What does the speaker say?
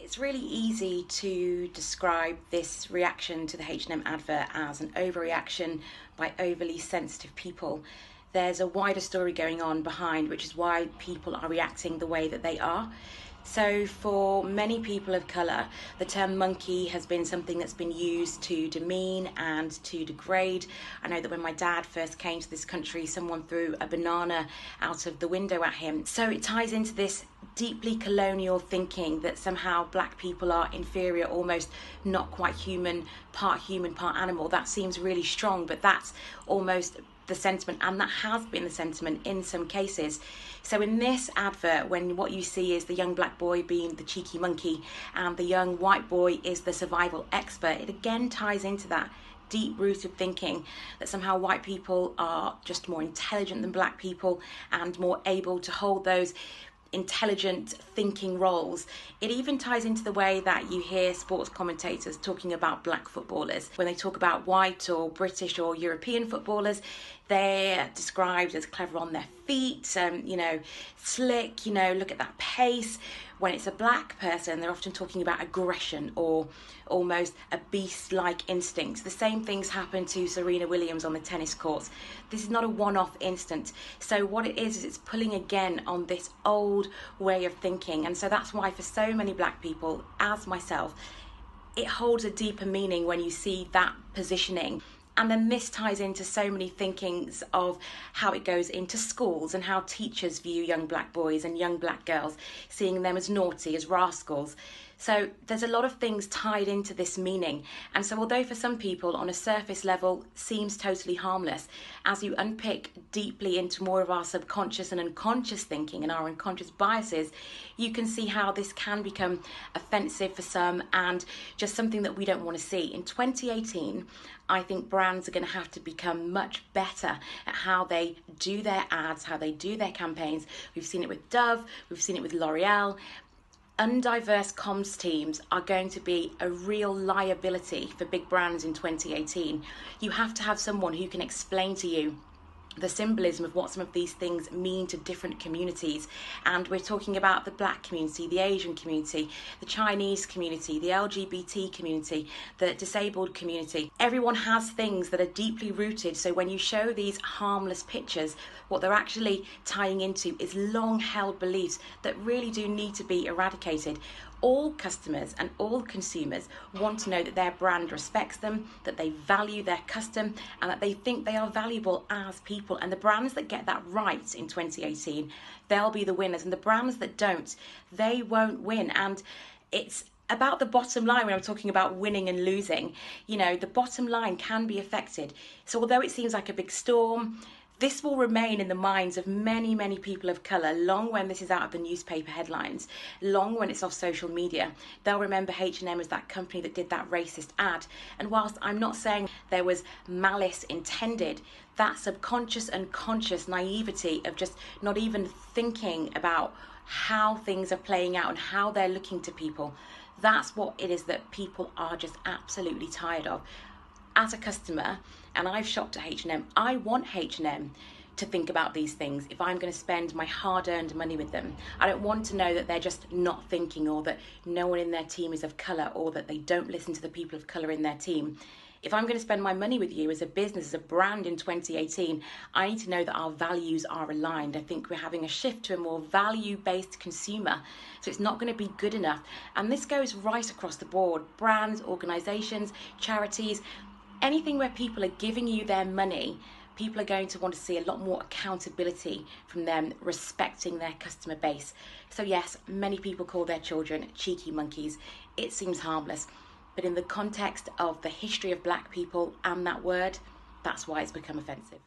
It's really easy to describe this reaction to the H&M advert as an overreaction by overly sensitive people. There's a wider story going on behind, which is why people are reacting the way that they are. So for many people of colour, the term monkey has been something that's been used to demean and to degrade. I know that when my dad first came to this country, someone threw a banana out of the window at him. So it ties into this deeply colonial thinking that somehow black people are inferior, almost not quite human, part animal. That seems really strong, but that's almost the sentiment, and that has been the sentiment in some cases. So in this advert, when what you see is the young black boy being the cheeky monkey and the young white boy is the survival expert, it again ties into that deep-rooted thinking that somehow white people are just more intelligent than black people and more able to hold those intelligent thinking roles. It even ties into the way that you hear sports commentators talking about black footballers. When they talk about white or British or European footballers, they're described as clever on their feet, slick, look at that pace. When it's a black person, they're often talking about aggression or almost a beast-like instinct. The same things happen to Serena Williams on the tennis courts. This is not a one-off instant. So what it is it's pulling again on this old way of thinking. And so that's why for so many black people, as myself, it holds a deeper meaning when you see that positioning. And then this ties into so many thinkings of how it goes into schools and how teachers view young black boys and young black girls, seeing them as naughty, as rascals. So there's a lot of things tied into this meaning. And so although for some people on a surface level seems totally harmless, as you unpick deeply into more of our subconscious and unconscious thinking and our unconscious biases, you can see how this can become offensive for some and just something that we don't want to see. In 2018, I think brands are going to have to become much better at how they do their ads, how they do their campaigns. We've seen it with Dove, we've seen it with L'Oreal. Undiverse comms teams are going to be a real liability for big brands in 2018. You have to have someone who can explain to you the symbolism of what some of these things mean to different communities. And we're talking about the black community, the Asian community, the Chinese community, the LGBT community, the disabled community. Everyone has things that are deeply rooted. So when you show these harmless pictures, what they're actually tying into is long held beliefs that really do need to be eradicated. All customers and all consumers want to know that their brand respects them, that they value their custom, and that they think they are valuable as people. And the brands that get that right in 2018, they'll be the winners. And the brands that don't, they won't win. And it's about the bottom line when I'm talking about winning and losing. The bottom line can be affected. So although it seems like a big storm, this will remain in the minds of many, many people of colour long when this is out of the newspaper headlines, long when it's off social media. They'll remember H&M as that company that did that racist ad. And whilst I'm not saying there was malice intended, that subconscious and conscious naivety of just not even thinking about how things are playing out and how they're looking to people, that's what it is that people are just absolutely tired of. As a customer, and I've shopped at H&M, I want H&M to think about these things if I'm going to spend my hard-earned money with them. I don't want to know that they're just not thinking, or that no one in their team is of colour, or that they don't listen to the people of colour in their team. If I'm going to spend my money with you as a business, as a brand in 2018, I need to know that our values are aligned. I think we're having a shift to a more value-based consumer. So it's not going to be good enough. And this goes right across the board. Brands, organisations, charities, anything where people are giving you their money, people are going to want to see a lot more accountability from them, respecting their customer base. So yes, many people call their children cheeky monkeys. It seems harmless, but in the context of the history of black people and that word, that's why it's become offensive.